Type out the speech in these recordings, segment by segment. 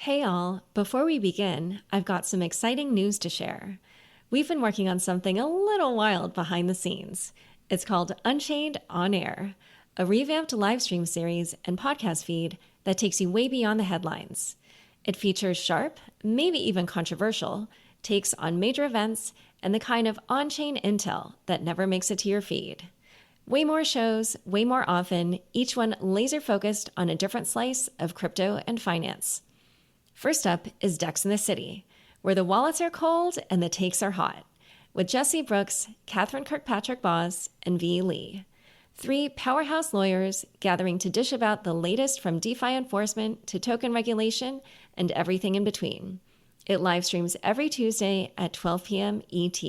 Hey all, before we begin, I've got some exciting news to share. We've been working on something a little wild behind the scenes. It's called Unchained On Air, a revamped live stream series and podcast feed that takes you way beyond the headlines. It features sharp, maybe even controversial, takes on major events and the kind of on-chain intel that never makes it to your feed. Way more shows, way more often, each one laser focused on a different slice of crypto and finance. First up is Dex in the City, where the wallets are cold and the takes are hot, with Jesse Brooks, Catherine Kirkpatrick-Boss, and V. Lee. Three powerhouse lawyers gathering to dish about the latest from DeFi enforcement to token regulation and everything in between. It live streams every Tuesday at 12 p.m. ET.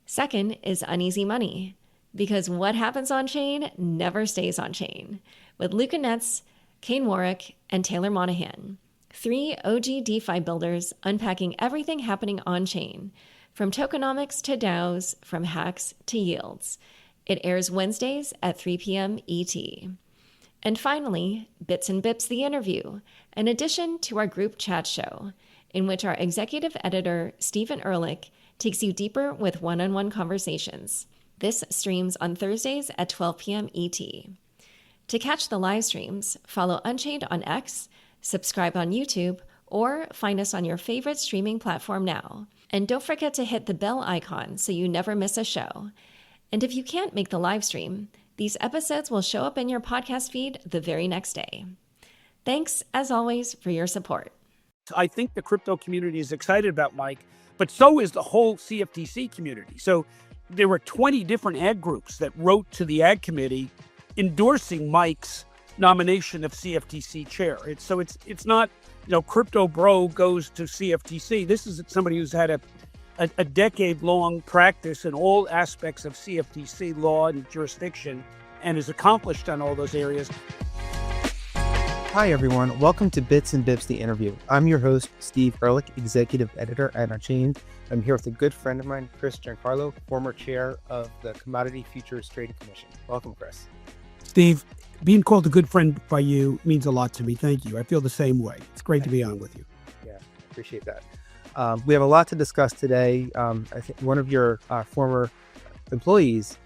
Second is Uneasy Money, because what happens on chain never stays on chain, with Luca Netz, Kane Warwick, and Taylor Monahan. Three OG DeFi builders unpacking everything happening on-chain, from tokenomics to DAOs, from hacks to yields. It airs Wednesdays at 3 p.m. ET. And finally, Bits and Bips the Interview, an addition to our group chat show, in which our executive editor, Stephen Ehrlich, takes you deeper with one-on-one conversations. This streams on Thursdays at 12 p.m. ET. To catch the live streams, follow Unchained on X, subscribe on YouTube, or find us on your favorite streaming platform now. And don't forget to hit the bell icon so you never miss a show. And if you can't make the live stream, these episodes will show up in your podcast feed the very next day. Thanks, as always, for your support. I think the crypto community is excited about Mike, but so is the whole CFTC community. So there were 20 different ag groups that wrote to the ag committee endorsing Mike's nomination of CFTC chair. It's not, crypto bro goes to CFTC. This is somebody who's had a decade-long practice in all aspects of CFTC law and jurisdiction and is accomplished on all those areas. Hi, everyone. Welcome to Bits and Bips, the interview. I'm your host, Steve Ehrlich, executive editor at Unchained. I'm here with a good friend of mine, Chris Giancarlo, former chair of the Commodity Futures Trading Commission. Welcome, Chris. Steve, being called a good friend by you means a lot to me. Thank you. I feel the same way. It's great to be on with you. Yeah, appreciate that. We have a lot to discuss today. I think one of your former employees,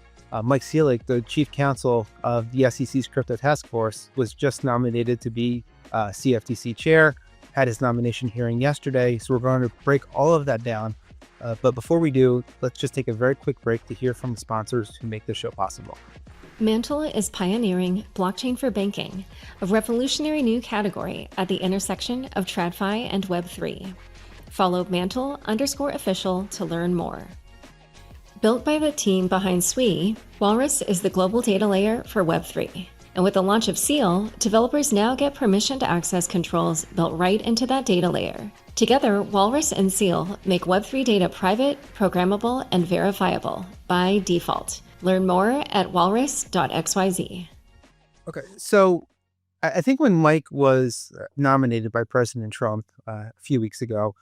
Mike Selig, the chief counsel of the SEC's Crypto Task Force, was just nominated to be CFTC chair, had his nomination hearing yesterday. So we're going to break all of that down. But before we do, let's just take a very quick break to hear from the sponsors who make this show possible. Mantle is pioneering blockchain for banking, a revolutionary new category at the intersection of TradFi and Web3. Follow Mantle_official to learn more. Built by the team behind Sui, Walrus is the global data layer for Web3. And with the launch of Seal, developers now get permission to access controls built right into that data layer. Together, Walrus and Seal make Web3 data private, programmable, and verifiable by default. Learn more at walrus.xyz. Okay, so I think when Mike was nominated by President Trump a few weeks ago,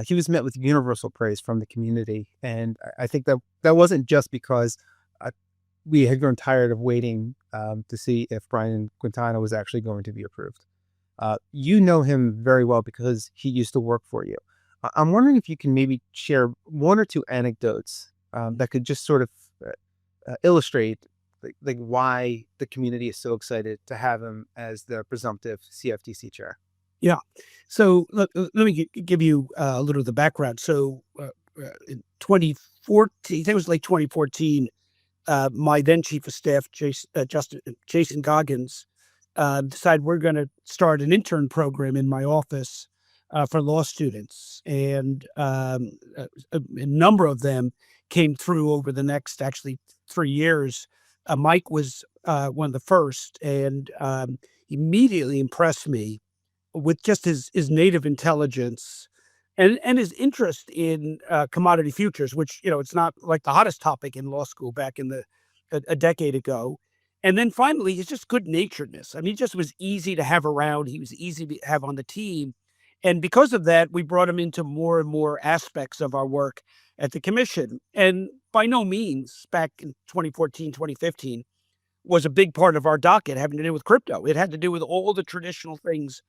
he was met with universal praise from the community. And I think that wasn't just because we had grown tired of waiting to see if Brian Quintana was actually going to be approved. You know him very well because he used to work for you. I'm wondering if you can maybe share one or two anecdotes that could just sort of illustrate like why the community is so excited to have him as the presumptive CFTC chair. Yeah. So let me give you a little of the background. So in 2014, I think it was like 2014, my then chief of staff, Jason Goggins, decided we're going to start an intern program in my office for law students. And a number of them came through over the next actually 3 years. Mike was one of the first, and immediately impressed me with just his native intelligence and his interest in commodity futures, which, it's not like the hottest topic in law school back in a decade ago. And then finally, his just good naturedness. I mean, he just was easy to have around. He was easy to have on the team. And because of that, we brought him into more and more aspects of our work at the commission. And by no means, back in 2014, 2015, was a big part of our docket having to do with crypto. It had to do with all the traditional things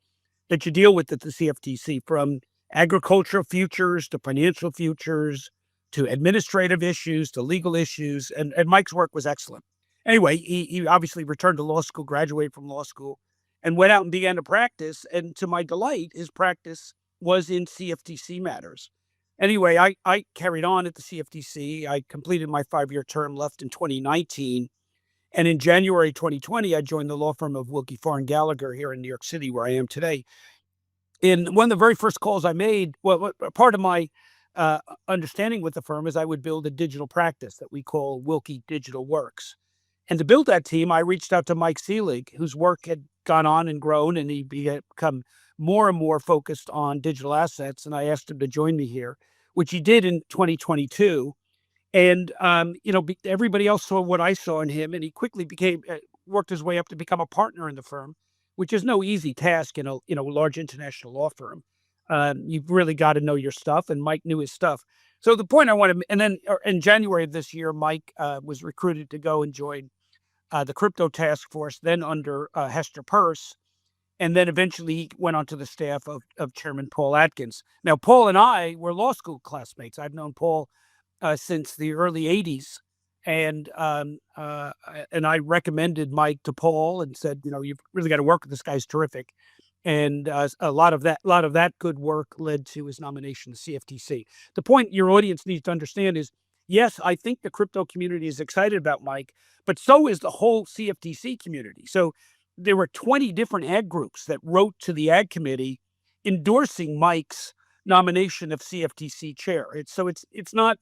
that you deal with at the CFTC, from agricultural futures to financial futures to administrative issues to legal issues. And Mike's work was excellent. Anyway, he obviously returned to law school, graduated from law school, and went out and began to practice. And to my delight, his practice was in CFTC matters. Anyway, I carried on at the CFTC. I completed my 5-year term, left in 2019. And in January 2020, I joined the law firm of Wilkie Farr and Gallagher here in New York City, where I am today. In one of the very first calls I made, well, part of my understanding with the firm is I would build a digital practice that we call Wilkie Digital Works. And to build that team, I reached out to Mike Selig, whose work had gone on and grown, and he become more and more focused on digital assets. And I asked him to join me here, which he did in 2022. And, everybody else saw what I saw in him, and he quickly worked his way up to become a partner in the firm, which is no easy task in a large international law firm. You've really got to know your stuff, and Mike knew his stuff. So the point I want to, and then in January of this year, Mike was recruited to go and join the crypto task force, then under Hester Peirce, and then eventually he went onto the staff of Chairman Paul Atkins. Now, Paul and I were law school classmates. I've known Paul since the early 80s. And I recommended Mike to Paul and said, you've really got to work with this guy's terrific. And a lot of that good work led to his nomination to CFTC. The point your audience needs to understand is, yes, I think the crypto community is excited about Mike, but so is the whole CFTC community. So there were 20 different ag groups that wrote to the ag committee endorsing Mike's nomination of CFTC chair. It's not,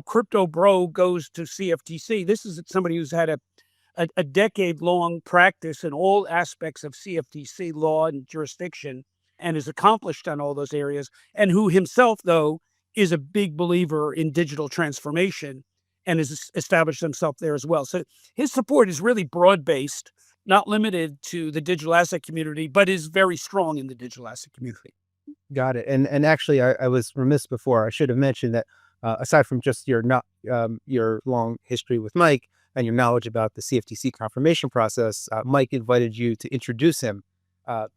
crypto bro goes to CFTC. This is somebody who's had a decade-long practice in all aspects of CFTC law and jurisdiction and is accomplished on all those areas, and who himself, though, is a big believer in digital transformation and has established himself there as well. So his support is really broad-based, not limited to the digital asset community, but is very strong in the digital asset community. Got it. And actually, I was remiss before. I should have mentioned that aside from just your long history with Mike and your knowledge about the CFTC confirmation process, Mike invited you to introduce him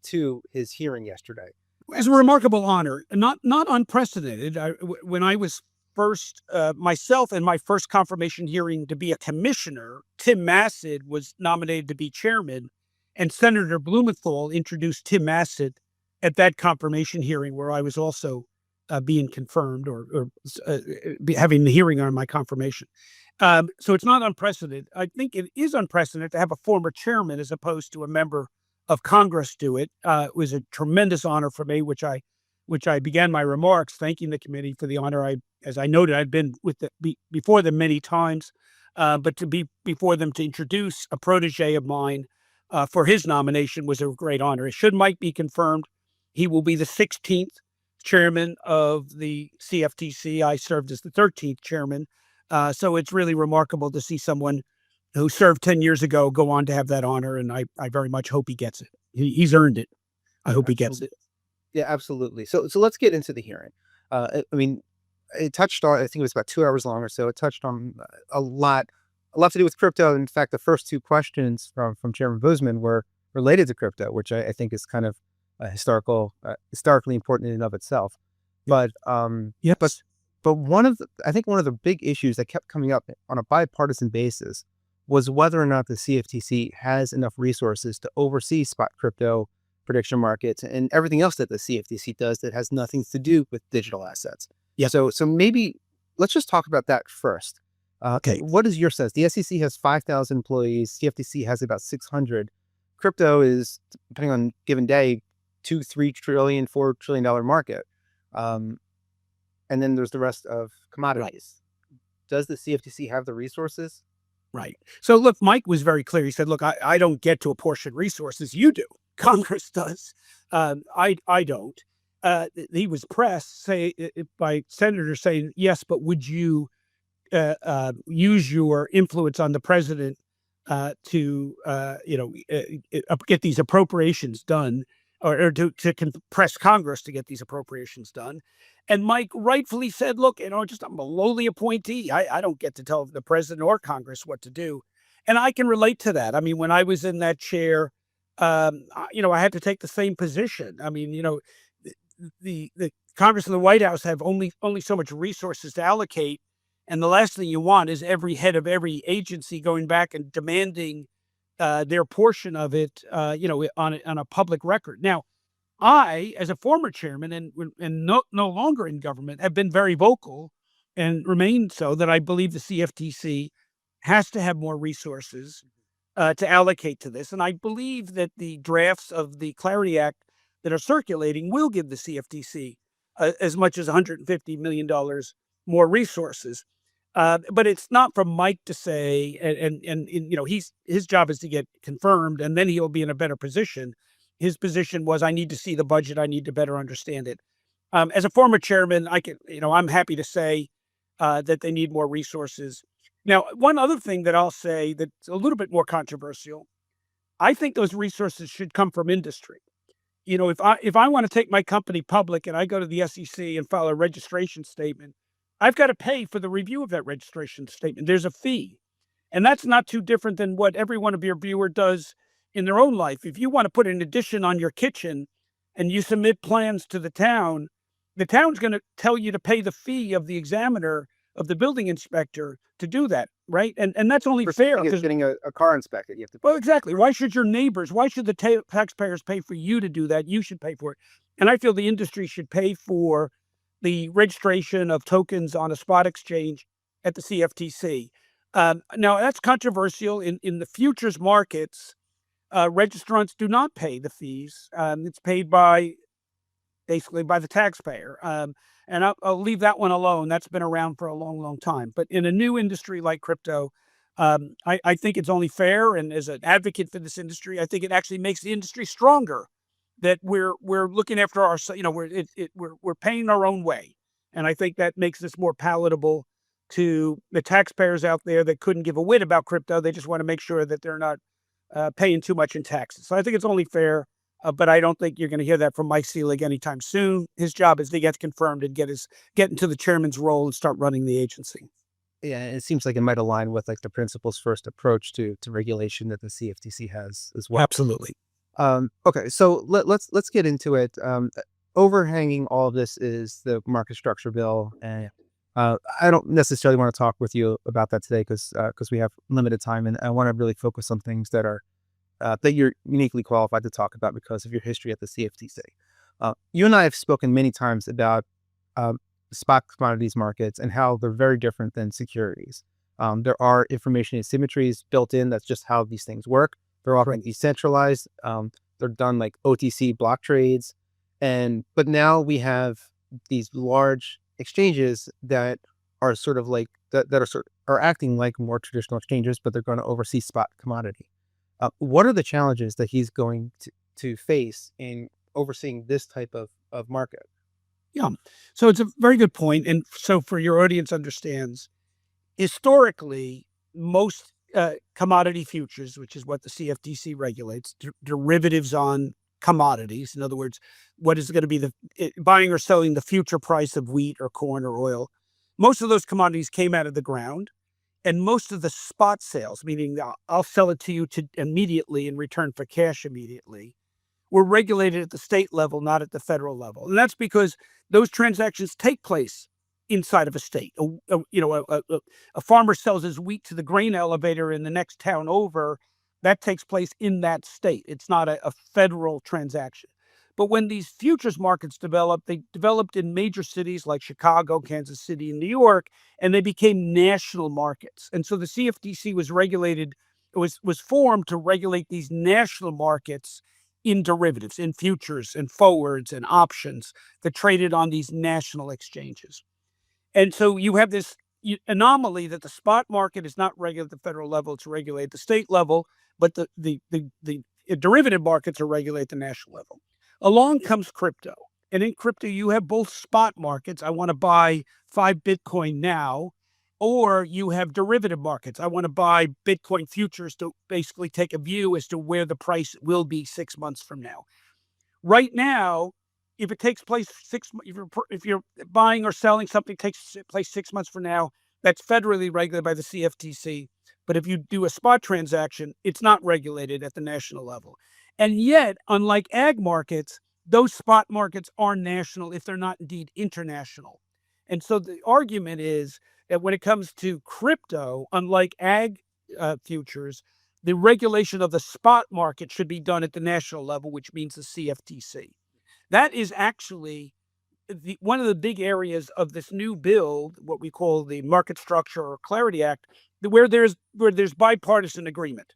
to his hearing yesterday. It was a remarkable honor, not unprecedented. When I was first, myself and my first confirmation hearing to be a commissioner, Tim Massad was nominated to be chairman, and Senator Blumenthal introduced Tim Massad at that confirmation hearing, where I was also being confirmed or having the hearing on my confirmation. So it's not unprecedented. I think it is unprecedented to have a former chairman as opposed to a member of Congress do it. It was a tremendous honor for me, which I began my remarks thanking the committee for the honor. As I noted, I'd been with before them many times, but to be before them to introduce a protege of mine for his nomination was a great honor. Should Mike be confirmed, he will be the 16th chairman of the CFTC. I served as the 13th chairman. So it's really remarkable to see someone who served 10 years ago go on to have that honor. And I very much hope he gets it. He's earned it. I hope he gets it. Yeah, absolutely. So let's get into the hearing. It touched on, I think it was about 2 hours long or so. It touched on a lot to do with crypto. In fact, the first two questions from Chairman Boozman were related to crypto, which I think is kind of historically important in and of itself. But yes. But I think one of the big issues that kept coming up on a bipartisan basis was whether or not the CFTC has enough resources to oversee spot crypto prediction markets and everything else that the CFTC does that has nothing to do with digital assets. Yeah. So maybe let's just talk about that first. Okay. What is your sense? The SEC has 5,000 employees. CFTC has about 600. Crypto is, depending on given day, $2-3 trillion, $4 trillion market. And then there's the rest of commodities. Right. Does the CFTC have the resources? Right. So look, Mike was very clear. He said, look, I don't get to apportion resources. You do. Congress does. I don't. He was pressed by senators saying, yes, but would you use your influence on the president to get these appropriations done, or to press Congress to get these appropriations done? And Mike rightfully said, look, I'm a lowly appointee. I don't get to tell the president or Congress what to do. And I can relate to that. I mean, when I was in that chair, I had to take the same position. I mean, the Congress and the White House have only so much resources to allocate, and the last thing you want is every head of every agency going back and demanding their portion of it, on a public record. Now, I, as a former chairman and no longer in government, have been very vocal and remain so that I believe the CFTC has to have more resources to allocate to this. And I believe that the drafts of the Clarity Act that are circulating will give the CFTC as much as $150 million more resources. But it's not for Mike to say, and his job is to get confirmed, and then he'll be in a better position. His position was, I need to see the budget. I need to better understand it. As a former chairman, I'm happy to say that they need more resources. Now, one other thing that I'll say that's a little bit more controversial, I think those resources should come from industry. If I want to take my company public and I go to the SEC and file a registration statement, I've got to pay for the review of that registration statement. There's a fee. And that's not too different than what every one of your viewer does in their own life. If you want to put an addition on your kitchen and you submit plans to the town's going to tell you to pay the fee of the examiner, of the building inspector, to do that, right? And that's only fair. It's getting a car inspected. You have to. Well, exactly. Why should the taxpayers pay for you to do that? You should pay for it. And I feel the industry should pay for the registration of tokens on a spot exchange at the CFTC. Now, that's controversial. In the futures markets, registrants do not pay the fees. It's paid basically by the taxpayer. And I'll leave that one alone. That's been around for a long, long time. But in a new industry like crypto, I think it's only fair. And as an advocate for this industry, I think it actually makes the industry stronger. That we're looking after our, we're paying our own way, and I think that makes this more palatable to the taxpayers out there that couldn't give a whit about crypto. They just want to make sure that they're not paying too much in taxes. So I think it's only fair. But I don't think you're going to hear that from Mike Selig anytime soon. His job is to get confirmed and get into the chairman's role and start running the agency. Yeah, it seems like it might align with like the principles first approach to regulation that the CFTC has as well. Absolutely. Okay, so let's get into it. Overhanging all of this is the market structure bill, and I don't necessarily want to talk with you about that today because we have limited time, and I want to really focus on things that are that you're uniquely qualified to talk about because of your history at the CFTC. You and I have spoken many times about spot commodities markets and how they're very different than securities. There are information asymmetries built in. That's just how these things work. They're often decentralized. They're done like OTC block trades. But now we have these large exchanges that are sort of like, that are acting like more traditional exchanges, but they're going to oversee spot commodity. What are the challenges that he's going to face in overseeing this type of market? Yeah. So it's a very good point. And so for your audience understands, historically, most commodity futures, which is what the CFTC regulates, derivatives on commodities. In other words, what is going to be buying or selling the future price of wheat or corn or oil. Most of those commodities came out of the ground. And most of the spot sales, meaning I'll sell it to you immediately in return for cash immediately, were regulated at the state level, not at the federal level. And that's because those transactions take place inside of a state. A farmer sells his wheat to the grain elevator in the next town over. That takes place in that state. It's not a federal transaction. But when these futures markets developed, they developed in major cities like Chicago, Kansas City, and New York, and they became national markets. And so the CFTC was formed to regulate these national markets in derivatives, in futures and forwards and options that traded on these national exchanges. And so you have this anomaly that the spot market is not regulated at the federal level, it's regulated at the state level, but the derivative markets are regulated at the national level. Along comes crypto. And in crypto, you have both spot markets. I want to buy 5 Bitcoin now, or you have derivative markets. I want to buy Bitcoin futures to basically take a view as to where the price will be 6 months from now. Right now, if it takes place if you're buying or selling something takes place 6 months from now, that's federally regulated by the CFTC. But if you do a spot transaction, it's not regulated at the national level. And yet, unlike ag markets, those spot markets are national if they're not indeed international. And so the argument is that when it comes to crypto, unlike ag futures, the regulation of the spot market should be done at the national level, which means the CFTC. That is actually one of the big areas of this new bill, what we call the Market Structure or Clarity Act, where there's bipartisan agreement.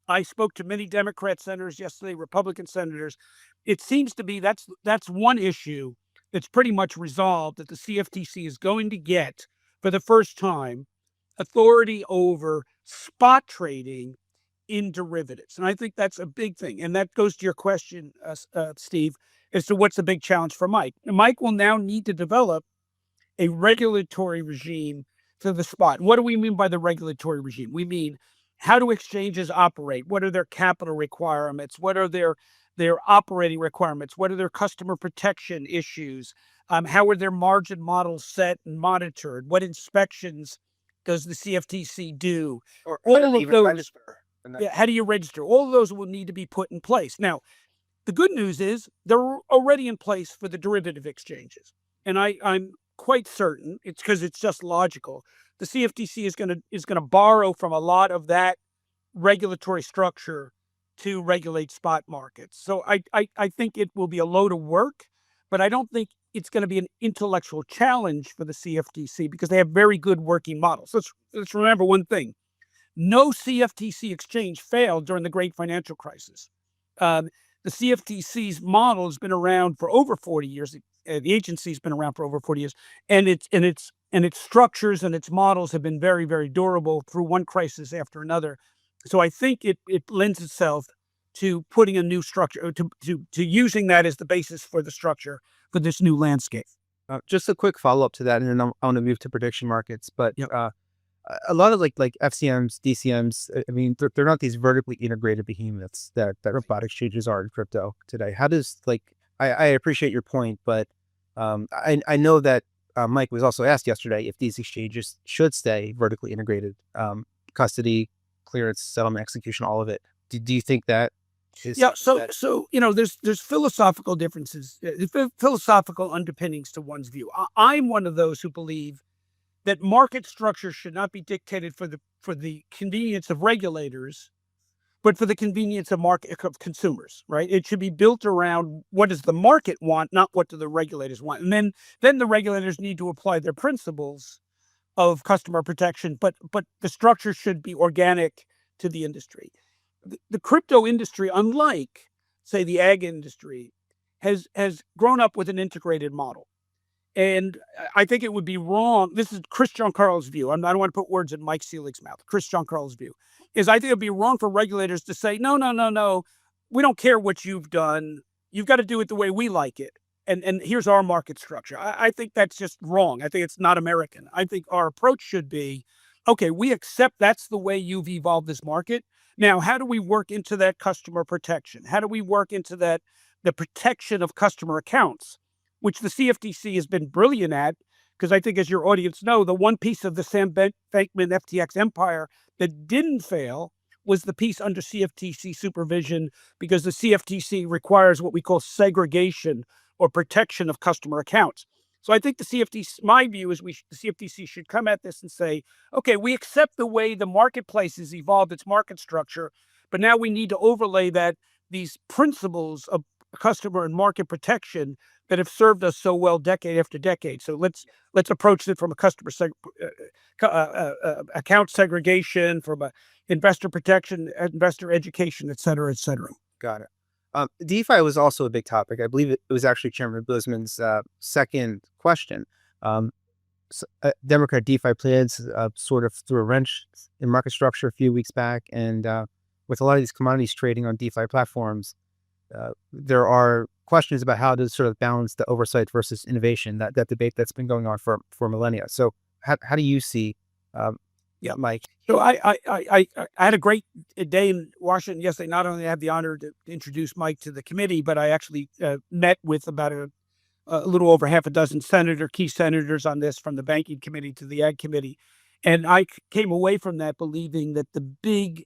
I spoke to many Democrat senators yesterday, Republican senators. It seems to be that's one issue that's pretty much resolved, that the CFTC is going to get, for the first time, authority over spot trading in derivatives. And I think that's a big thing. And that goes to your question, Steve, as to what's the big challenge for Mike. And Mike will now need to develop a regulatory regime for the spot. What do we mean by the regulatory regime? We mean, how do exchanges operate? What are their capital requirements? What are their operating requirements? What are their customer protection issues? How are their margin models set and monitored? What inspections does the CFTC do? Or All of even those. register. Yeah, how do you register? All of those will need to be put in place. Now, the good news is they're already in place for the derivative exchanges. And I'm quite certain, it's because it's just logical, the CFTC is going to borrow from a lot of that regulatory structure to regulate spot markets. So I think it will be a load of work, but I don't think it's going to be an intellectual challenge for the CFTC because they have very good working models. Let's remember one thing. No CFTC exchange failed during the great financial crisis. The CFTC's model has been around for over 40 years. The agency's been around for over 40 years, and its structures and its models have been very, very durable through one crisis after another. So I think it lends itself to putting a new structure, to using that as the basis for the structure for this new landscape. Just a quick follow up to that, and then I want to move to prediction markets. But Yep. A lot of like FCMs, DCMs, I mean, they're not these vertically integrated behemoths that spot exchanges are in crypto today. How does I appreciate your point, but I know that Mike was also asked yesterday if these exchanges should stay vertically integrated, custody, clearance, settlement, execution, all of it. Do you think that is? Yeah. So there's philosophical differences, philosophical underpinnings to one's view. I'm one of those who believe that market structure should not be dictated for the convenience of regulators, but for the convenience of consumers, right? It should be built around what does the market want, not what do the regulators want. And then the regulators need to apply their principles of customer protection, but the structure should be organic to the industry. The crypto industry, unlike, say, the ag industry, has grown up with an integrated model. And I think it would be wrong. This is Chris Giancarlo's view. I don't want to put words in Mike Selig's mouth. Chris Giancarlo's view is, I think it would be wrong for regulators to say, no, we don't care what you've done. You've got to do it the way we like it. And here's our market structure. I think that's just wrong. I think it's not American. I think our approach should be, okay, we accept that's the way you've evolved this market. Now, how do we work into that customer protection? How do we work into the protection of customer accounts, which the CFTC has been brilliant at? Because I think, as your audience know, the one piece of the Sam Bankman FTX empire that didn't fail was the piece under CFTC supervision, because the CFTC requires what we call segregation or protection of customer accounts. So I think the CFTC, my view is the CFTC should come at this and say, okay, we accept the way the marketplace has evolved its market structure, but now we need to overlay these principles of customer and market protection that have served us so well decade after decade. So let's approach it from a customer account segregation, from a investor protection, investor education, et cetera, et cetera. Got it. DeFi was also a big topic. I believe it was actually Chairman Boozman's second question. Democrat DeFi plans sort of threw a wrench in market structure a few weeks back. And with a lot of these commodities trading on DeFi platforms, there are questions about how to sort of balance the oversight versus innovation, that debate that's been going on for millennia. So how do you see, Mike? So I had a great day in Washington yesterday. Not only had the honor to introduce Mike to the committee, but I actually met with about a little over half a dozen key senators on this, from the banking committee to the ag committee. And I came away from that believing that the big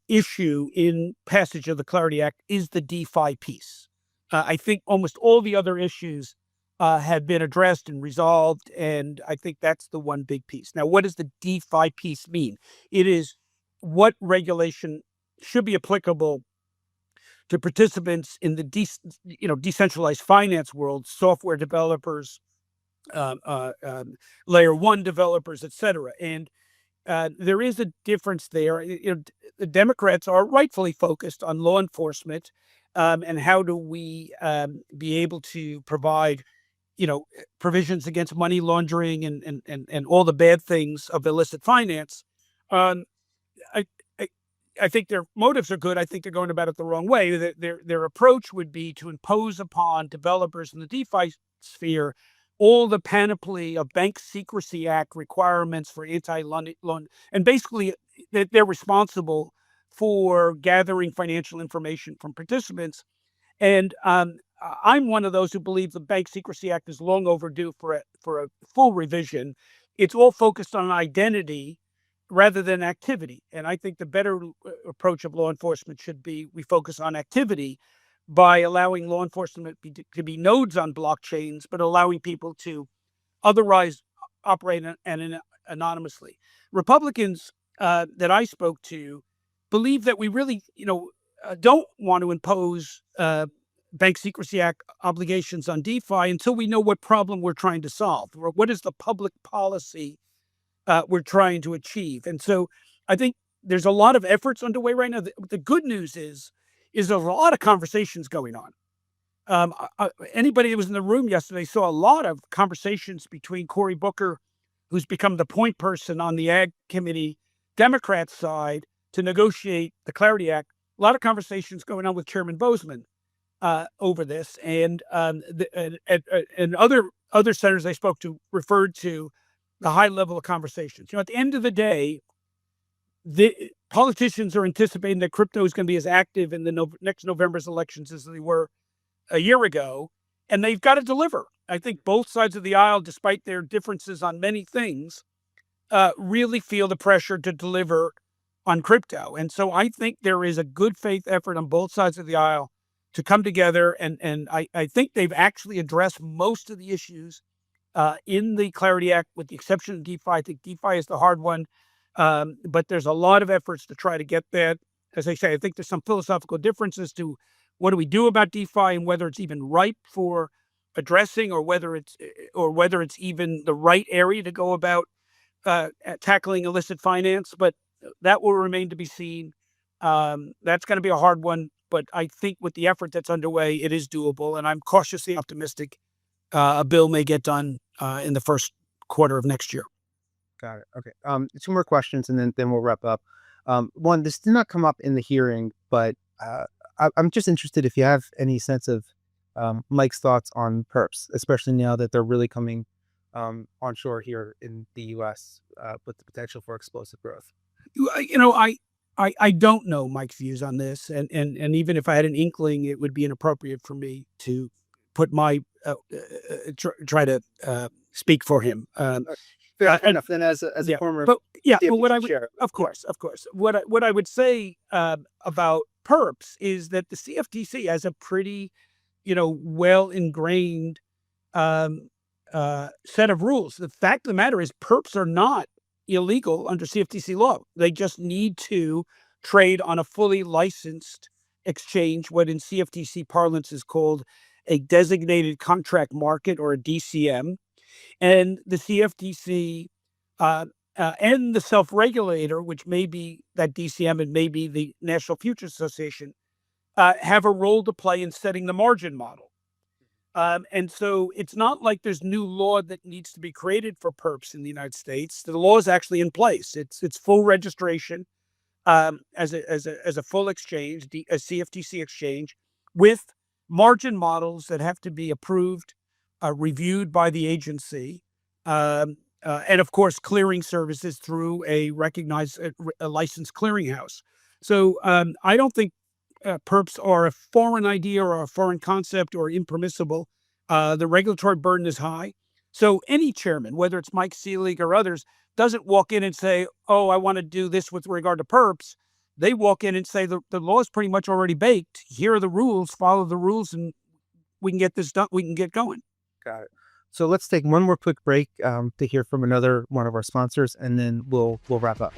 issue in passage of the Clarity Act is the DeFi piece. I think almost all the other issues have been addressed and resolved, and I think that's the one big piece. Now, what does the DeFi piece mean? It is what regulation should be applicable to participants in the decentralized finance world, software developers, layer one developers, et cetera. And there is a difference there. The Democrats are rightfully focused on law enforcement and how do we be able to provide, provisions against money laundering and all the bad things of illicit finance. Um, I, I I think their motives are good. I think they're going about it the wrong way. Their approach would be to impose upon developers in the DeFi sphere all the panoply of Bank Secrecy Act requirements for anti-loan, and basically that they're responsible for gathering financial information from participants. And I'm one of those who believe the Bank Secrecy Act is long overdue for a full revision. It's all focused on identity rather than activity. And I think the better approach of law enforcement should be we focus on activity by allowing law enforcement to be nodes on blockchains, but allowing people to otherwise operate anonymously. Republicans that I spoke to believe that we really, don't want to impose Bank Secrecy Act obligations on DeFi until we know what problem we're trying to solve, or what is the public policy we're trying to achieve. And so I think there's a lot of efforts underway right now. The good news is there's a lot of conversations going on. Anybody that was in the room yesterday saw a lot of conversations between Cory Booker, who's become the point person on the Ag Committee, Democrat side, to negotiate the Clarity Act. A lot of conversations going on with Chairman Bozeman over this, and other senators I spoke to referred to the high level of conversations. At the end of the day, the politicians are anticipating that crypto is going to be as active in the next November's elections as they were a year ago, and they've got to deliver. I think both sides of the aisle, despite their differences on many things, really feel the pressure to deliver on crypto. And so I think there is a good faith effort on both sides of the aisle to come together, and I think they've actually addressed most of the issues in the Clarity Act, with the exception of DeFi. I think DeFi is the hard one, but there's a lot of efforts to try to get that. As I say, I think there's some philosophical differences to what do we do about DeFi and whether it's even ripe for addressing, or whether it's even the right area to go about tackling illicit finance. But that will remain to be seen. That's going to be a hard one, but I think with the effort that's underway, it is doable, and I'm cautiously optimistic a bill may get done in the first quarter of next year. Got it. Okay. Two more questions, and then we'll wrap up. One, this did not come up in the hearing, but I'm just interested if you have any sense of Mike's thoughts on perps, especially now that they're really coming onshore here in the U.S. With the potential for explosive growth. I don't know Mike's views on this, and even if I had an inkling, it would be inappropriate for me to put my try to speak for him. Fair enough. Then, as a former, but what I would, chair, of course, what I would say about perps is that the CFTC has a pretty, well ingrained set of rules. The fact of the matter is, perps are not illegal under CFTC law. They just need to trade on a fully licensed exchange, what in CFTC parlance is called a designated contract market, or a DCM. And the CFTC and the self-regulator, which may be that DCM and maybe the National Futures Association, have a role to play in setting the margin model. And so it's not like there's new law that needs to be created for perps in the United States. The law is actually in place. It's full registration as a full exchange, a CFTC exchange, with margin models that have to be approved, reviewed by the agency, and of course clearing services through a recognized licensed clearinghouse. So I don't think perps are a foreign idea or a foreign concept or impermissible. The regulatory burden is high. So any chairman, whether it's Mike Selig or others, doesn't walk in and say, oh, I want to do this with regard to perps. They walk in and say the law is pretty much already baked. Here are the rules. Follow the rules, and we can get this done. We can get going. Got it. So let's take one more quick break to hear from another one of our sponsors, and then we'll wrap up.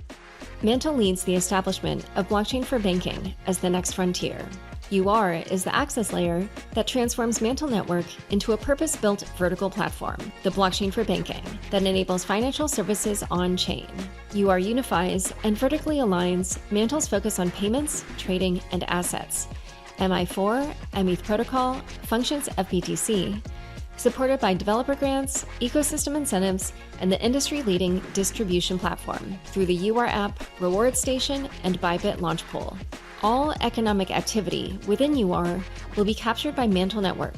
Mantle leads the establishment of blockchain for banking as the next frontier. UR is the access layer that transforms Mantle Network into a purpose-built vertical platform, the blockchain for banking, that enables financial services on-chain. UR unifies and vertically aligns Mantle's focus on payments, trading, and assets. MI4, METH protocol, functions FBTC, supported by developer grants, ecosystem incentives, and the industry-leading distribution platform through the UR app, Reward Station, and Bybit Launch Pool. All economic activity within UR will be captured by Mantle Network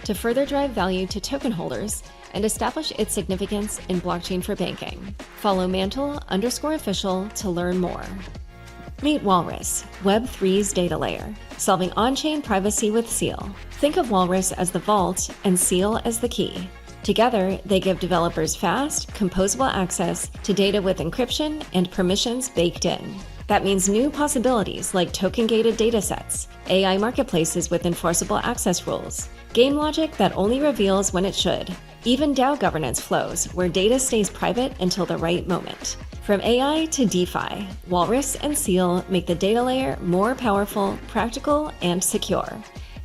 to further drive value to token holders and establish its significance in blockchain for banking. Follow Mantle_official to learn more. Meet Walrus, Web3's data layer, solving on-chain privacy with Seal. Think of Walrus as the vault and Seal as the key. Together, they give developers fast, composable access to data with encryption and permissions baked in. That means new possibilities like token-gated datasets, AI marketplaces with enforceable access rules, game logic that only reveals when it should, even DAO governance flows where data stays private until the right moment. From AI to DeFi, Walrus and Seal make the data layer more powerful, practical, and secure.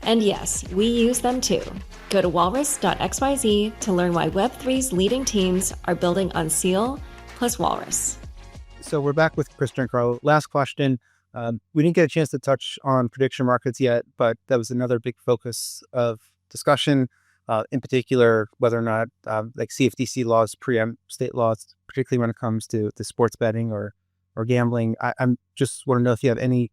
And yes, we use them too. Go to walrus.xyz to learn why Web3's leading teams are building on Seal plus Walrus. So we're back with Chris Giancarlo. Last question. We didn't get a chance to touch on prediction markets yet, but that was another big focus of discussion, in particular, whether or not like CFTC laws preempt state laws, particularly when it comes to sports betting or gambling. I'm just want to know if you have any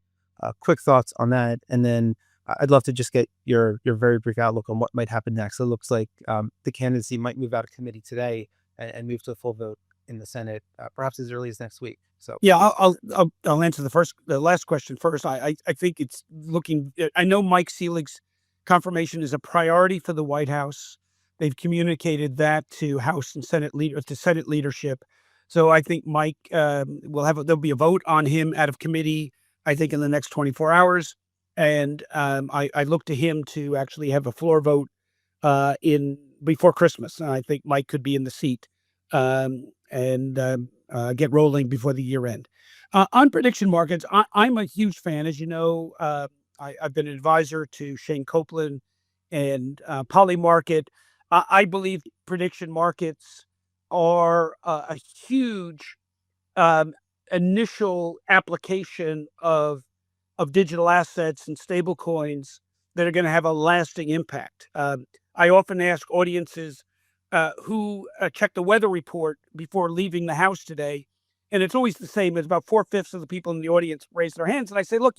quick thoughts on that. And then I'd love to just get your very brief outlook on what might happen next. It looks like the candidacy might move out of committee today and move to a full vote in the Senate, perhaps as early as next week. So yeah, I'll answer the last question first. I think it's looking. I know Mike Selig's confirmation is a priority for the White House. They've communicated that to House and Senate leadership. So I think Mike there'll be a vote on him out of committee, I think, in the next 24 hours. And I look to him to actually have a floor vote before Christmas. And I think Mike could be in the seat and get rolling before the year end. On prediction markets, I'm a huge fan. As you know, I've been an advisor to Shane Copeland and Polymarket. I believe prediction markets are a huge initial application of digital assets and stable coins that are going to have a lasting impact. I often ask audiences who check the weather report before leaving the house today, and it's always the same. It's about 4/5 of the people in the audience raise their hands, and I say, look,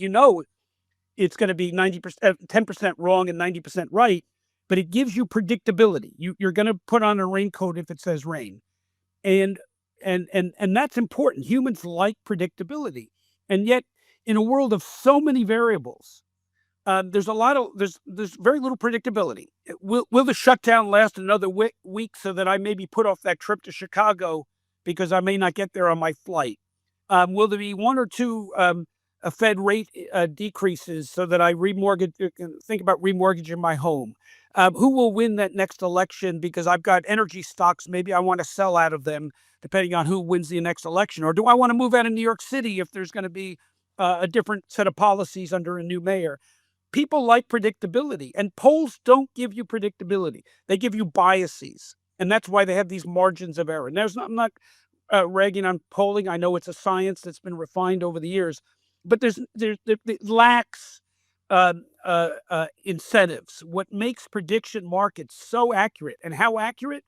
it's going to be 90%, 10% wrong and 90% right, but it gives you predictability. You're going to put on a raincoat if it says rain, and that's important. Humans like predictability, and yet in a world of so many variables, there's very little predictability. Will the shutdown last another week so that I maybe put off that trip to Chicago because I may not get there on my flight? Will there be one or two Fed rate decreases so that I think about remortgaging my home? Who will win that next election because I've got energy stocks, maybe I want to sell out of them depending on who wins the next election? Or do I want to move out of New York City if there's going to be a different set of policies under a new mayor? People like predictability, and polls don't give you predictability. They give you biases, and that's why they have these margins of error. I'm not ragging on polling. I know it's a science that's been refined over the years, but it lacks incentives. What makes prediction markets so accurate, and how accurate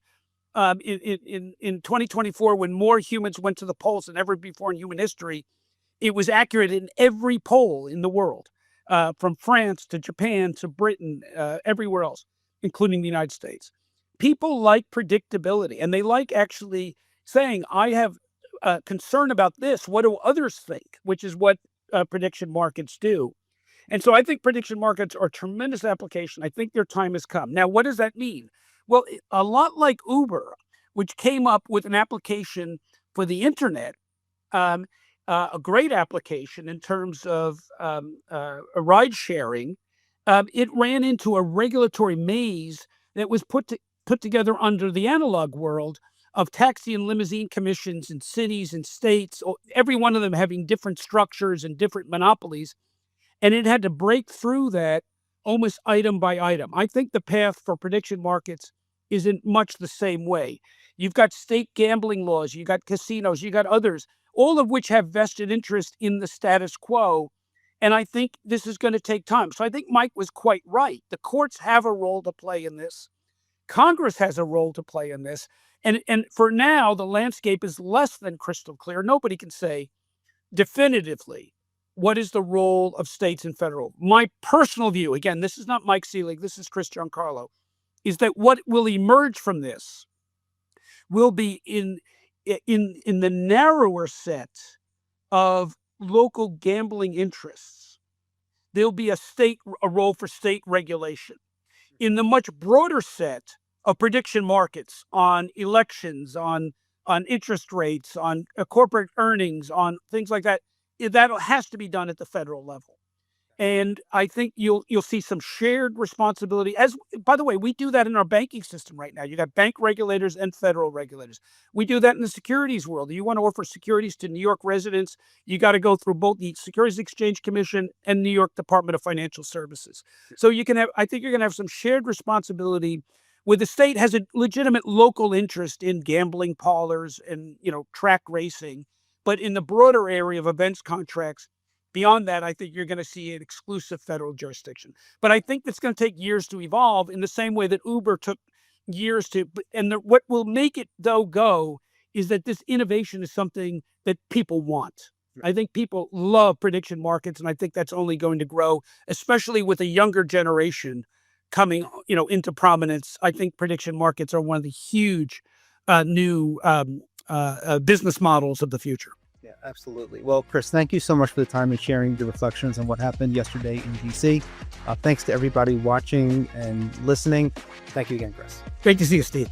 in 2024, when more humans went to the polls than ever before in human history, it was accurate in every poll in the world. From France to Japan to Britain, everywhere else, including the United States. People like predictability, and they like actually saying, I have concern about this. What do others think? Which is what prediction markets do. And so I think prediction markets are a tremendous application. I think their time has come. Now, what does that mean? Well, a lot like Uber, which came up with an application for the internet, a great application in terms of ride sharing, it ran into a regulatory maze that was put together under the analog world of taxi and limousine commissions in cities and states, every one of them having different structures and different monopolies. And it had to break through that almost item by item. I think the path for prediction markets is in much the same way. You've got state gambling laws, you got casinos, you got others, all of which have vested interest in the status quo. And I think this is going to take time. So I think Mike was quite right. The courts have a role to play in this. Congress has a role to play in this. And for now, the landscape is less than crystal clear. Nobody can say definitively what is the role of states and federal. My personal view, again, this is not Mike Selig, this is Chris Giancarlo, is that what will emerge from this will be in the narrower set of local gambling interests. There'll be a role for state regulation. In the much broader set of prediction markets on elections, on interest rates, on corporate earnings, on things like that, that has to be done at the federal level. And I think you'll see some shared responsibility. As, by the way, we do that in our banking system right now. You got bank regulators and federal regulators. We do that in the securities world. You want to offer securities to New York residents, you got to go through both the Securities Exchange Commission and New York Department of Financial Services. So I think you're going to have some shared responsibility where the state has a legitimate local interest in gambling parlors and, track racing. But in the broader area of events contracts, beyond that, I think you're going to see an exclusive federal jurisdiction. But I think that's going to take years to evolve in the same way that Uber took years to. And what will make it, though, go is that this innovation is something that people want. I think people love prediction markets, and I think that's only going to grow, especially with a younger generation coming, into prominence. I think prediction markets are one of the huge new business models of the future. Yeah, absolutely. Well, Chris, thank you so much for the time and sharing your reflections on what happened yesterday in DC. Thanks to everybody watching and listening. Thank you again, Chris. Great to see you, Steve.